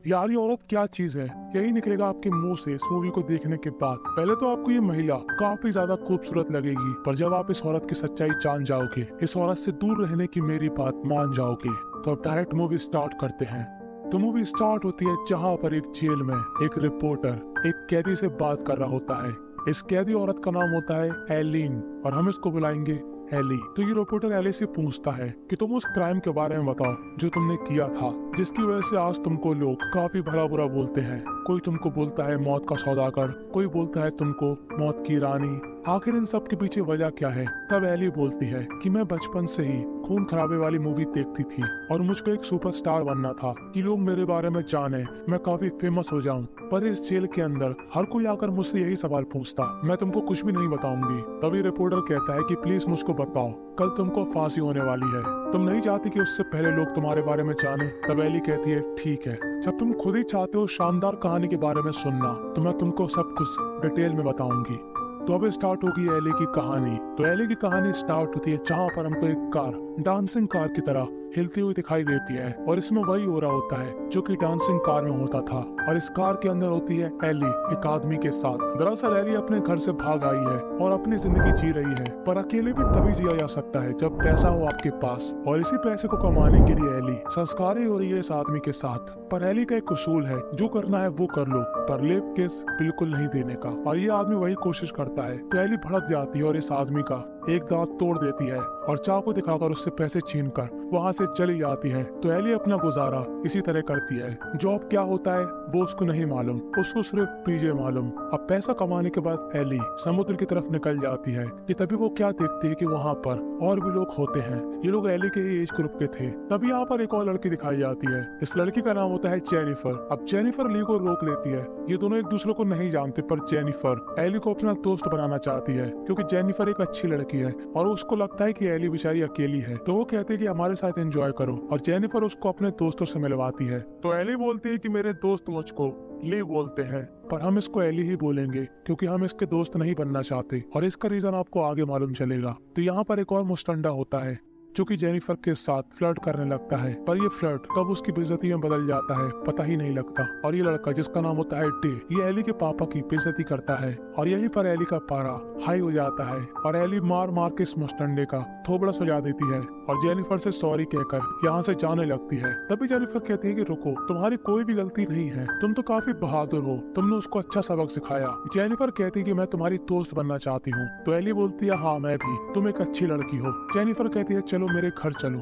यार ये औरत क्या चीज है, यही निकलेगा आपके मुंह से इस मूवी को देखने के बाद। पहले तो आपको ये महिला काफी ज्यादा खूबसूरत लगेगी, पर जब आप इस औरत की सच्चाई जान जाओगे, इस औरत से दूर रहने की मेरी बात मान जाओगे, तो अब डायरेक्ट मूवी स्टार्ट करते हैं। तो मूवी स्टार्ट होती है जहाँ पर एक जेल में एक रिपोर्टर एक कैदी से बात कर रहा होता है। इस कैदी औरत का नाम होता है एलिन और हम इसको बुलाएंगे एली। तो ये रिपोर्टर एली से पूछता है कि तुम उस क्राइम के बारे में बताओ जो तुमने किया था, जिसकी वजह से आज तुमको लोग काफी भला बुरा बोलते हैं। कोई तुमको बोलता है मौत का सौदागर, कोई बोलता है तुमको मौत की रानी। आखिर इन सब के पीछे वजह क्या है? तब एली बोलती है कि मैं बचपन से ही खून खराबे वाली मूवी देखती थी और मुझको एक सुपरस्टार बनना था कि लोग मेरे बारे में जाने, मैं काफी फेमस हो जाऊं। पर इस जेल के अंदर हर कोई आकर मुझसे यही सवाल पूछता, मैं तुमको कुछ भी नहीं बताऊंगी। तभी रिपोर्टर कहता है कि प्लीज मुझको बताओ, कल तुमको फांसी होने वाली है, तुम नहीं चाहती कि उससे पहले लोग तुम्हारे बारे में जाने? तब एली कहती है ठीक है, जब तुम खुद ही चाहते हो शानदार कहानी के बारे में सुनना, तो मैं तुमको सब कुछ डिटेल में बताऊंगी। तो अब स्टार्ट होगी एली की कहानी। तो एली की कहानी स्टार्ट होती है जहाँ पर हमको एक कार डांसिंग कार की तरह हिलती हुई दिखाई देती है और इसमें वही हो रहा होता है जो कि डांसिंग कार में होता था। और इस कार के अंदर होती है एली एक आदमी के साथ। दरअसल एली अपने घर से भाग आई है और अपनी जिंदगी जी रही है, पर अकेले भी तभी जिया जा सकता है जब पैसा हो आपके पास। और इसी पैसे को कमाने के लिए एली संस्कारी हो रही है इस आदमी के साथ। पर एली का एक उसूल है, जो करना है वो कर लो, पर लेप केस बिल्कुल नहीं देने का। और ये आदमी वही कोशिश करता है। तो एली भड़क जाती है और इस आदमी का एक दांत तोड़ देती है और चाकू दिखाकर उससे पैसे छीनकर वहाँ से चली जाती है। तो एली अपना गुजारा इसी तरह करती है। जॉब क्या होता है वो उसको नहीं मालूम, उसको सिर्फ पीजे मालूम। अब पैसा कमाने के बाद एली समुद्र की तरफ निकल जाती है कि तभी वो क्या देखती है कि वहाँ पर और भी लोग होते हैं। ये लोग एली के ही एज ग्रुप के थे। तभी यहाँ पर एक और लड़की दिखाई जाती है। इस लड़की का नाम होता है जेनिफर। अब जेनिफर ली को रोक लेती है। ये दोनों एक दूसरे को नहीं जानते, पर जेनिफर एली को अपना दोस्त बनाना चाहती है क्योंकि जेनिफर एक अच्छी लड़की है और उसको लगता है कि एली बेचारी अकेली है। तो वो कहते हैं कि हमारे साथ एंजॉय करो और जेनिफर उसको अपने दोस्तों से मिलवाती है। तो एली बोलती है कि मेरे दोस्त मुझको ली बोलते हैं, पर हम इसको एली ही बोलेंगे क्योंकि हम इसके दोस्त नहीं बनना चाहते और इसका रीजन आपको आगे मालूम चलेगा। तो यहाँ पर एक और मुस्टंडा होता है जो कि जेनिफर के साथ फ्लर्ट करने लगता है, पर ये फ्लर्ट कब उसकी बेइज्जती में बदल जाता है पता ही नहीं लगता। और ये लड़का जिसका नाम होता है डे, ये एली के पापा की बेइज्जती करता है और यहीं पर एली का पारा हाई हो जाता है और एली मार मार के इस मुस्टंडे का थोबड़ा सजा देती है और जेनिफर से सॉरी कहकर यहाँ से जाने लगती है। तभी जेनिफर कहती है कि रुको, तुम्हारी कोई भी गलती नहीं है, तुम तो काफी बहादुर हो, तुमने उसको अच्छा सबक सिखाया। जेनिफर कहती है कि मैं तुम्हारी दोस्त बनना चाहती हूँ। तो एली बोलती है हाँ मैं भी, तुम एक अच्छी लड़की हो। जेनिफर कहती है चलो मेरे घर चलो।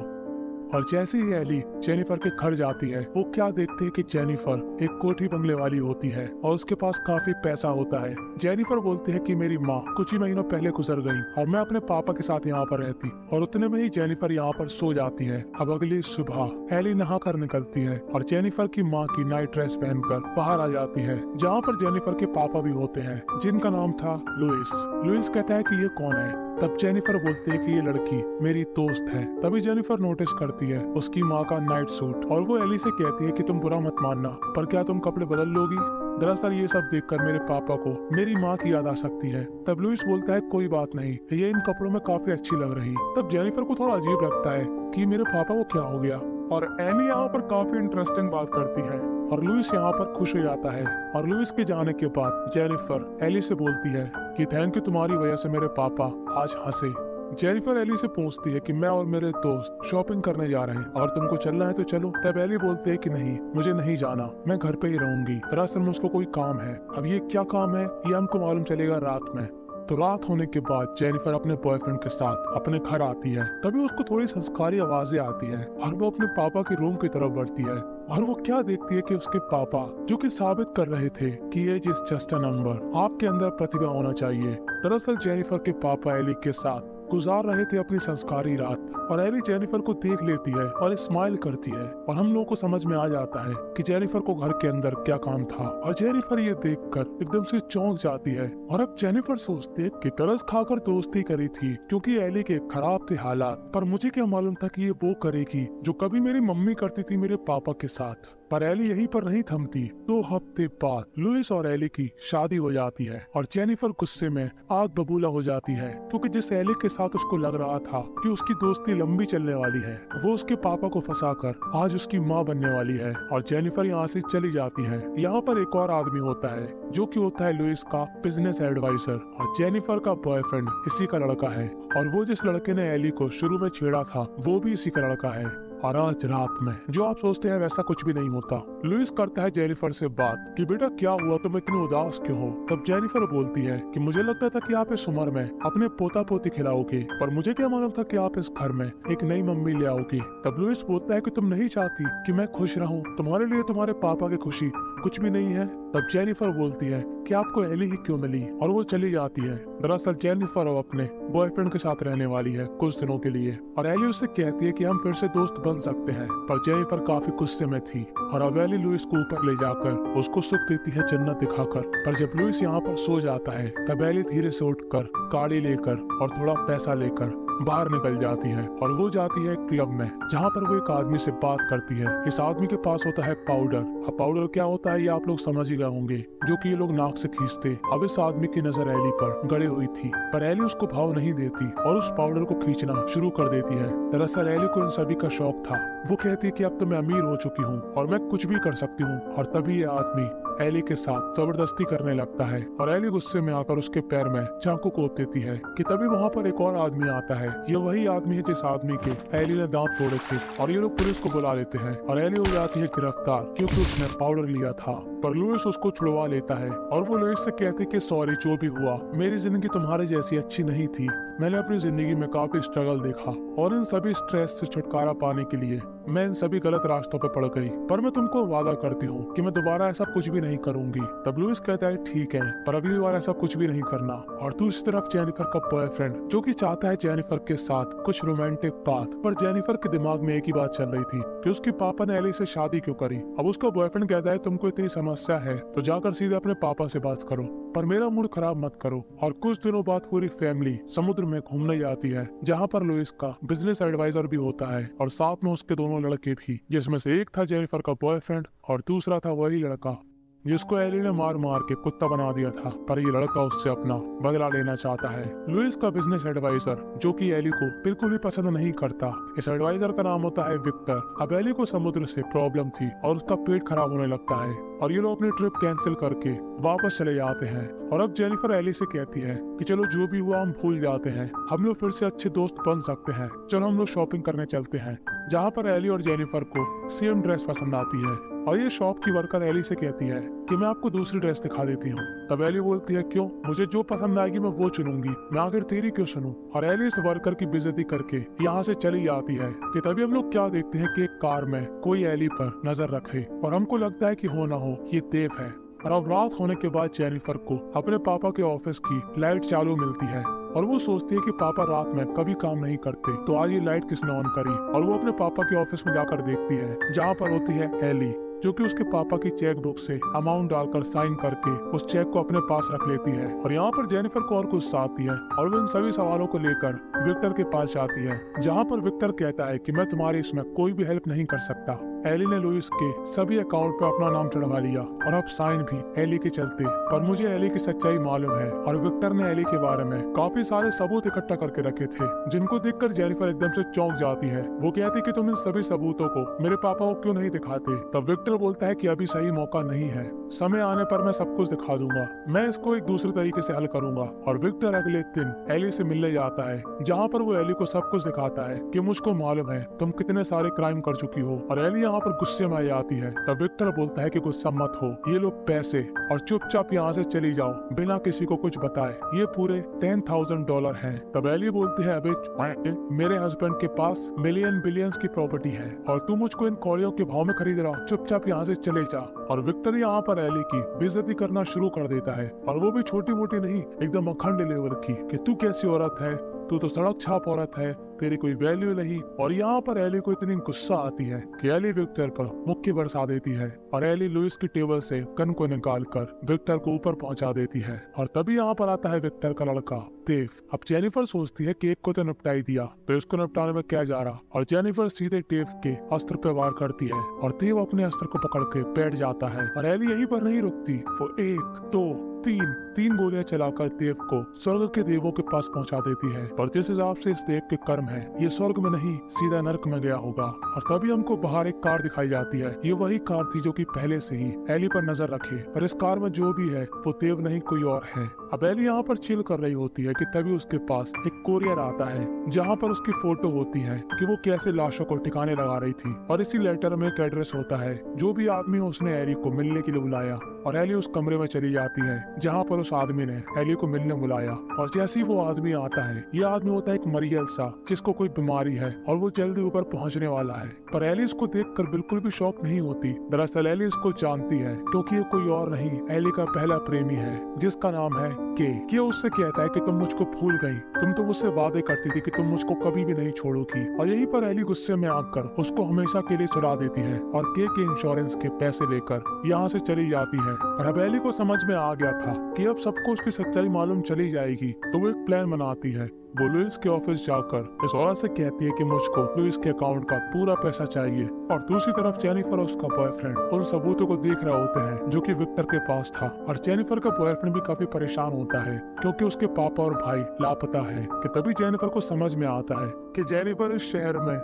और जैसे ही एली जेनिफर के घर जाती है, वो क्या देखते हैं कि जेनिफर एक कोठी बंगले वाली होती है और उसके पास काफी पैसा होता है। जेनिफर बोलती है कि मेरी माँ कुछ ही महीनों पहले गुजर गई और मैं अपने पापा के साथ यहाँ पर रहती। और उतने में ही जेनिफर यहाँ पर सो जाती है। अब अगली सुबह एली नहा कर निकलती है और जेनिफर की माँ की नाइट ड्रेस पहनकर बाहर आ जाती है, जहाँ पर जेनिफर के पापा भी होते हैं जिनका नाम था लुइस। लुइस कहता है कि ये कौन है? तब जेनिफर बोलती है कि ये लड़की मेरी दोस्त है। तभी जेनिफर नोटिस करती है उसकी माँ का नाइट सूट और वो एली से कहती है कि तुम बुरा मत मानना, पर क्या तुम कपड़े बदल लोगी? दरअसल ये सब देखकर मेरे पापा को मेरी माँ की याद आ सकती है। तब लुइस बोलता है कोई बात नहीं, ये इन कपड़ों में काफी अच्छी लग रही। तब जेनिफर को थोड़ा अजीब लगता है कि मेरे पापा को क्या हो गया। और एनी यहाँ पर काफी इंटरेस्टिंग बात करती है और लुइस यहाँ पर खुश हो जाता है। और लुइस के जाने के बाद जेनिफर एली से बोलती है कि थैंक यू, तुम्हारी वजह से मेरे पापा आज हंसे। जेनिफर एली से पूछती है कि मैं और मेरे दोस्त शॉपिंग करने जा रहे हैं और तुमको चलना है तो चलो। तब एली बोलती है कि नहीं, मुझे नहीं जाना, मैं घर पे ही रहूंगी। दरअसल मुझको कोई काम है। अब ये क्या काम है ये हमको मालूम चलेगा रात में। तो रात होने के बाद जेनिफर अपने बॉयफ्रेंड के साथ अपने घर आती है। तभी उसको थोड़ी संस्कारी आवाजें आती है और वो अपने पापा के रूम की तरफ बढ़ती है और वो क्या देखती है कि उसके पापा जो कि साबित कर रहे थे कि age is just a number, आपके अंदर प्रतिभा होना चाहिए। दरअसल जेनिफर के पापा एली के साथ गुजार रहे थे अपनी संस्कारी रात और एली जेनिफर को देख लेती है और स्माइल करती है और हम लोगों को समझ में आ जाता है कि जेनिफर को घर के अंदर क्या काम था। और जेनिफर ये देखकर एकदम से चौंक जाती है और अब जेनिफर सोचती है कि तरस खाकर दोस्ती करी थी क्योंकि एली के खराब थे हालात, पर मुझे क्या मालूम था कि ये वो करेगी जो कभी मेरी मम्मी करती थी मेरे पापा के साथ। पर एली यहीं पर नहीं थमती। 2 हफ्ते बाद लुइस और एली की शादी हो जाती है और जेनिफर गुस्से में आग बबूला हो जाती है, क्योंकि जिस एली के साथ उसको लग रहा था कि उसकी दोस्ती लंबी चलने वाली है, वो उसके पापा को फंसाकर आज उसकी माँ बनने वाली है और जेनिफर यहाँ से चली जाती है। यहाँ पर एक और आदमी होता है जो कि होता है लुइस का बिजनेस एडवाइजर, और जेनिफर का बॉयफ्रेंड इसी का लड़का है, और वो जिस लड़के ने एली को शुरू में छेड़ा था वो भी इसी का लड़का है। और आज रात में जो आप सोचते हैं वैसा कुछ भी नहीं होता। लुइस करता है जेनिफर से बात कि बेटा क्या हुआ, तुम इतनी उदास क्यों हो। तब जेनिफर बोलती है कि मुझे लगता था कि आप इस उम्र में अपने पोता पोती खिलाओगे, पर मुझे क्या मालूम था कि आप इस घर में एक नई मम्मी ले आओगे। तब लुइस बोलता है कि तुम नहीं चाहती कि मैं खुश रहूं, तुम्हारे लिए तुम्हारे पापा की खुशी कुछ भी नहीं है। तब जेनिफर बोलती है कि आपको एली ही क्यों मिली, और वो चली जाती है। दरअसल जेनिफर अब अपने बॉयफ्रेंड के साथ रहने वाली है कुछ दिनों के लिए, और एली उससे कहती है कि हम फिर से दोस्त बन सकते हैं। पर जेनिफर काफी गुस्से में थी, और अब एली लुइस को ऊपर ले जाकर उसको सुख देती है जन्नत दिखाकर। पर जब लुइस यहाँ पर सो जाता है तब एली धीरे से उठकर गाड़ी लेकर और थोड़ा पैसा लेकर बाहर निकल जाती है, और वो जाती है क्लब में, जहाँ पर वो एक आदमी से बात करती है। इस आदमी के पास होता है पाउडर। अब पाउडर क्या होता है ये आप लोग समझ ही गए होंगे, जो कि ये लोग नाक से खींचते। अब इस आदमी की नजर एली पर गड़ी हुई थी, पर एली उसको भाव नहीं देती और उस पाउडर को खींचना शुरू कर देती है। दरअसल एली को इन सभी का शौक था। वो कहती है कि अब तो मैं अमीर हो चुकी हूँ और मैं कुछ भी कर सकती हूँ, और तभी ये आदमी एली के साथ जबरदस्ती करने लगता है, और एली गुस्से में आकर उसके पैर में चाकू कोप देती है कि तभी वहाँ पर एक और आदमी आता है। ये वही आदमी है जिस आदमी के एली ने दांत तोड़े थे, और ये लोग पुलिस को बुला लेते हैं, और एली हो जाती है गिरफ्तार क्योंकि उसने पाउडर लिया था। पर लुइस उसको छुड़वा लेता है, और वो लुइस से कहते कि सॉरी जो भी हुआ, मेरी जिंदगी तुम्हारे जैसी अच्छी नहीं थी। मैंने अपनी जिंदगी में काफी स्ट्रगल देखा, और इन सभी स्ट्रेस से छुटकारा पाने के लिए मैं इन सभी गलत रास्तों पर पड़ गई, पर मैं तुमको वादा करती हूँ कि मैं दोबारा ऐसा कुछ भी नहीं करूंगी। तब लुइस कहता है ठीक है, पर अगली बार ऐसा कुछ भी नहीं करना। और दूसरी तरफ जेनिफर का बॉयफ्रेंड जो कि चाहता है जेनिफर के साथ कुछ रोमांटिक बात, पर जेनिफर के दिमाग में एक ही बात चल रही थी कि उसके पापा ने एली से शादी क्यों करी। अब उसका बॉयफ्रेंड कहता है तुमको इतनी समस्या है तो जाकर सीधे अपने पापा से बात करो, पर मेरा मूड खराब मत करो। और कुछ दिनों बाद पूरी फैमिली समुद्र में घूमने जाती है, जहाँ पर लुइस का बिजनेस एडवाइजर भी होता है, और साथ में उसके दोनों लड़के भी, जिसमें से एक था जेनिफर का बॉयफ्रेंड और दूसरा था वही लड़का जिसको एली ने मार मार के कुत्ता बना दिया था। पर ये लड़का उससे अपना बदला लेना चाहता है। लुइस का बिजनेस एडवाइजर जो कि एली को बिल्कुल भी पसंद नहीं करता, इस एडवाइजर का नाम होता है विक्टर। अब एली को समुद्र से प्रॉब्लम थी और उसका पेट खराब होने लगता है, और ये लोग अपनी ट्रिप कैंसिल करके वापस चले जाते हैं। और अब जेनिफर एली से कहती है कि चलो जो भी हुआ हम भूल जाते हैं, हम लोग फिर से अच्छे दोस्त बन सकते हैं, चलो हम लोग शॉपिंग करने चलते हैं। जहाँ पर एली और जेनिफर को सेम ड्रेस पसंद आती है, और ये शॉप की वर्कर एली से कहती है कि मैं आपको दूसरी ड्रेस दिखा देती हूँ। तब एली बोलती है क्यों, मुझे जो पसंद आएगी मैं वो चुनूंगी, मैं आखिर तेरी क्यों सुनूं। और एली इस वर्कर की बेइज्जती करके यहाँ से चली जाती है कि तभी हम लोग क्या देखते हैं कि एक कार में कोई एली पर नजर रखे, और हमको लगता है कि हो ना हो ये देव है। और अब रात होने के बाद जेनिफर को अपने पापा के ऑफिस की लाइट चालू मिलती है, और वो सोचती है कि पापा रात में कभी काम नहीं करते, तो आज ये लाइट किसने ऑन करी। और वो अपने पापा के ऑफिस में जाकर देखती है, जहाँ पर होती है एली, जो कि उसके पापा की चेक बुक से अमाउंट डालकर साइन करके उस चेक को अपने पास रख लेती है। और यहाँ पर जेनिफर को और गुस्सा आती है, और वो इन सभी सवालों को लेकर विक्टर के पास जाती है, जहाँ पर विक्टर कहता है कि मैं तुम्हारी इसमें कोई भी हेल्प नहीं कर सकता। एली ने लुइस के सभी अकाउंट पे अपना नाम चढ़वा लिया, और अब साइन भी एली के चलते। पर मुझे एली की सच्चाई मालूम है, और विक्टर ने एली के बारे में काफी सारे सबूत इकट्ठा करके रखे थे, जिनको देखकर जेनिफर एकदम से चौंक जाती है। वो कहती कि तुम इन सभी सबूतों को मेरे पापा को क्यों नहीं दिखाते। तब विक्टर बोलता है कि अभी सही मौका नहीं है, समय आने पर मैं सब कुछ दिखा दूंगा, मैं इसको एक दूसरे तरीके से हल करूंगा। और विक्टर अगले दिन एली से मिलने जाता है, जहाँ पर वो एली को सब कुछ दिखाता है कि मुझको मालूम है तुम कितने सारे क्राइम कर चुकी हो। और एली यहाँ पर गुस्से में आ जाती है। तब विक्टर बोलता है कि गुस्सा मत हो, ये लो पैसे, और चुपचाप यहाँ से चली जाओ बिना किसी को कुछ बताए, ये पूरे $10,000 हैं। तब एली बोलती है अबे मेरे हस्बैंड के पास मिलियन बिलियंस की प्रॉपर्टी है, और तू मुझको इन कौड़ियों के भाव में खरीद रहा हो, चुपचाप यहाँ से चले जा। और विक्टर यहाँ पर एली की बेइज्जती करना शुरू कर देता है, और वो भी छोटी मोटी नहीं, एकदम अखंड लेवल की, कि तू कैसी औरत है, तू तो सड़क छाप औरत है, तेरी कोई वैल्यू नहीं। और यहाँ पर एली को इतनी गुस्सा आती है कि एली विक्टर पर मुक्की बरसा देती है और एली लुइस की टेबल से गन को निकालकर विक्टर को ऊपर पहुंचा देती है। और तभी यहाँ पर आता है विक्टर का लड़का डेव। अब जेनिफर सोचती है कि एक को तो निपटाई दिया, तो इसको निपटाने में क्या जा रहा, और जेनिफर सीधे डेव के अस्त्र पे वार करती है और देव अपने अस्त्र को पकड़ के बैठ जाता है। और एली यहीं पर नहीं रुकती, वो 1 2 तीन गोलियां चलाकर देव को स्वर्ग के देवों के पास पहुंचा देती है। पर जिस हिसाब से इस देव के कर्म है, ये स्वर्ग में नहीं सीधा नरक में गया होगा। और तभी हमको बाहर एक कार दिखाई जाती है। ये वही कार थी जो कि पहले से ही एली पर नजर रखे, और इस कार में जो भी है वो देव नहीं कोई और है। अब एली यहाँ पर चिल कर रही होती है कि तभी उसके पास एक कोरियर आता है जहाँ पर उसकी फोटो होती है कि वो कैसे लाशों को ठिकाने लगा रही थी। और इसी लेटर में एक एड्रेस होता है, जो भी आदमी उसने एली को मिलने के लिए बुलाया। और एली उस कमरे में चली जाती है जहाँ पर उस आदमी ने एली को मिलने बुलाया। और जैसे ही वो आदमी आता है, ये आदमी होता है एक मरियल सा जिसको कोई बीमारी है और वो जल्दी ऊपर पहुँचने वाला है। पर एली इसको देखकर बिल्कुल भी शौक नहीं होती। दरअसल एली इसको जानती है क्योंकि ये कोई और नहीं, एली का पहला प्रेमी है जिसका नाम है के उससे कहता है कि तुम मुझको भूल गई, तुम तो मुझसे वादे करती थी कि तुम मुझको कभी भी नहीं छोड़ोगी। और यहीं पर एली गुस्से में आकर उसको हमेशा के लिए चुरा देती है और के इंश्योरेंस के पैसे लेकर यहाँ से चली जाती है। और अब एली को समझ में आ गया था कि अब सबको उसकी सच्चाई मालूम चली जाएगी, तो वो एक प्लान बनाती है। वो लुइस के ऑफिस जाकर इस औरत से कहती है कि मुझको लुइस के अकाउंट का पूरा पैसा चाहिए। और दूसरी तरफ जेनिफर और उसका बॉयफ्रेंड उन सबूतों को देख रहे होते हैं जो कि विक्टर के पास था। और जेनिफर का बॉयफ्रेंड भी काफी परेशान होता है क्योंकि उसके पापा और भाई लापता है। कि तभी जेनिफर को समझ में आता है कि जेनिफर इस शहर में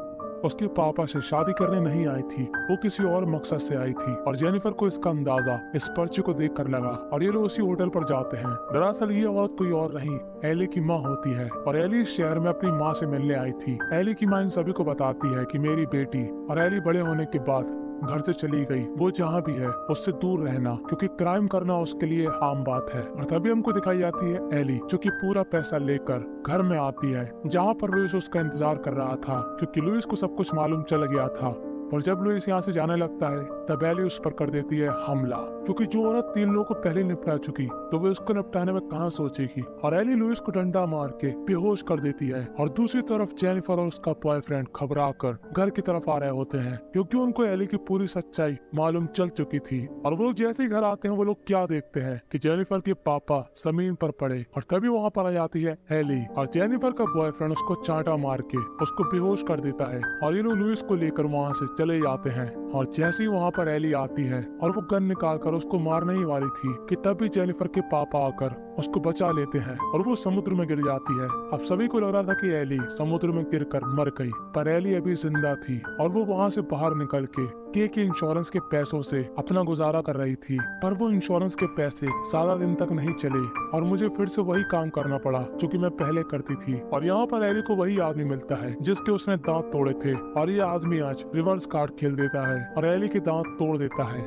उसके पापा से शादी करने नहीं आई थी, वो किसी और मकसद से आई थी। और जेनिफर को इसका अंदाजा इस पर्ची को देखकर लगा और ये लोग उसी होटल पर जाते हैं। दरअसल ये औरत कोई और नहीं, एली की माँ होती है। और एली इस शहर में अपनी माँ से मिलने आई थी। एली की माँ इन सभी को बताती है कि मेरी बेटी, और एली बड़े होने के बाद घर से चली गई, वो जहाँ भी है उससे दूर रहना, क्योंकि क्राइम करना उसके लिए आम बात है। और तभी हमको दिखाई जाती है एली जो कि पूरा पैसा लेकर घर में आती है जहाँ पर लुइस उसका इंतजार कर रहा था, क्योंकि लुइस को सब कुछ मालूम चल गया था। और जब लुइस यहाँ से जाने लगता है तब एली उस पर कर देती है हमला, क्योंकि जो औरत 3 लोगों को पहले निपटा चुकी तो वो उसको निपटाने में कहाँ सोचेगी। और एली लुइस को डंडा मार के बेहोश कर देती है। और दूसरी तरफ जेनिफर और उसका बॉयफ्रेंड घबरा कर घर की तरफ आ रहे होते हैं, क्योंकि उनको एली की पूरी सच्चाई मालूम चल चुकी थी। और वो लोग जैसे ही घर आते हैं वो लोग क्या देखते हैं कि जेनिफर के पापा जमीन पर पड़े। और तभी वहाँ पर आ जाती है एली, और जेनिफर का बॉयफ्रेंड उसको चांटा मार के उसको बेहोश कर देता है। और ये लोग लुइस को लेकर वहाँ से चले जाते हैं। और जैसे ही वहाँ पर एली आती है और वो गन निकालकर उसको मारने ही वाली थी कि तभी जेनिफर के पापा आकर उसको बचा लेते हैं और वो समुद्र में गिर जाती है। अब सभी को लग रहा था कि एली समुद्र में गिरकर मर गई, पर एली अभी जिंदा थी और वो वहाँ से बाहर निकल के इंश्योरेंस के पैसों से अपना गुजारा कर रही थी। पर वो इंश्योरेंस के पैसे ज्यादा दिन तक नहीं चले और मुझे फिर से वही काम करना पड़ा जो कि मैं पहले करती थी। और यहाँ पर एली को वही आदमी मिलता है जिसके उसने दांत तोड़े थे, और ये आदमी आज रिवर्स कार्ड खेल देता है और एली के दांत तोड़ देता है।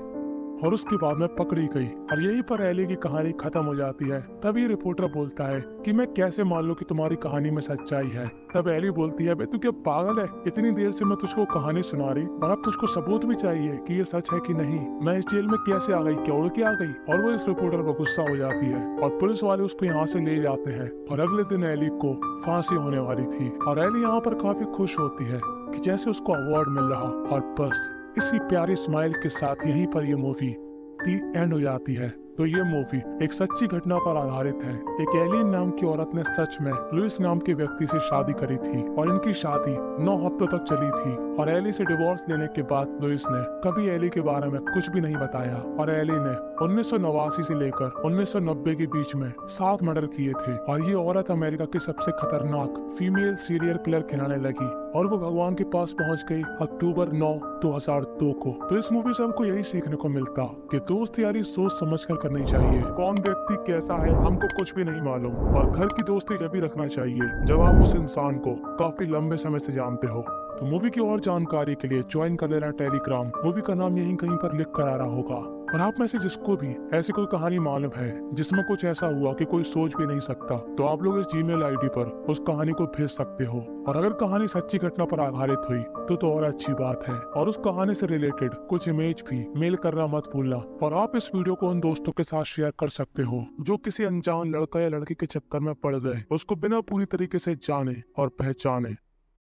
और उसके बाद में पकड़ी गई और यहीं पर एली की कहानी खत्म हो जाती है। तभी रिपोर्टर बोलता है कि मैं कैसे मान लूं कि तुम्हारी कहानी में सच्चाई है। तब एली बोलती है, बे तू क्या पागल है, इतनी देर से मैं तुझको कहानी सुना रही और अब तुझको सबूत भी चाहिए कि ये सच है कि नहीं। मैं इस जेल में कैसे आ गई, क्या उड़ के आ गई। और वो इस रिपोर्टर पर गुस्सा हो जाती है और पुलिस वाले उसको यहाँ से ले जाते हैं। और अगले दिन एली को फांसी होने वाली थी और एली यहाँ पर काफी खुश होती है कि जैसे उसको अवार्ड मिल रहा। और बस इसी प्यारी स्माइल के साथ यहीं पर ये मूवी दी एंड हो जाती है। तो ये मूवी एक सच्ची घटना पर आधारित है। एक एलियन नाम की औरत ने सच में लुइस नाम के व्यक्ति से शादी करी थी और इनकी शादी 9 हफ्तों तक चली थी। और एली से डिवोर्स लेने के बाद लुइस ने कभी एली के बारे में कुछ भी नहीं बताया। और एली ने 1989 से लेकर 1990 के बीच में 7 मर्डर किए थे। और ये औरत अमेरिका की सबसे खतरनाक फीमेल सीरियल किलर कहलाने लगी और वो भगवान के पास पहुंच गई अक्टूबर 9, 2002 को। तो इस मूवी से हमको यही सीखने को मिलता कि दोस्त यारी सोच समझ कर करनी चाहिए। कौन व्यक्ति कैसा है हमको कुछ भी नहीं मालूम, और घर की दोस्ती जब भी रखना चाहिए जब आप उस इंसान को काफी लंबे समय से जानते हो। तो मूवी की और जानकारी के लिए ज्वाइन कर लेना टेलीग्राम। मूवी का नाम यहीं कहीं पर लिख कर आ रहा होगा। और आप में से जिसको भी ऐसी कोई कहानी मालूम है जिसमें कुछ ऐसा हुआ कि कोई सोच भी नहीं सकता, तो आप लोग इस जीमेल आईडी पर उस कहानी को भेज सकते हो। और अगर कहानी सच्ची घटना पर आधारित हुई तो और अच्छी बात है। और उस कहानी से रिलेटेड कुछ इमेज भी मेल करना मत भूलना। और आप इस वीडियो को उन दोस्तों के साथ शेयर कर सकते हो जो किसी अनजान लड़का या लड़की के चक्कर में पड़ गए, उसको बिना पूरी तरीके से जाने और पहचाने।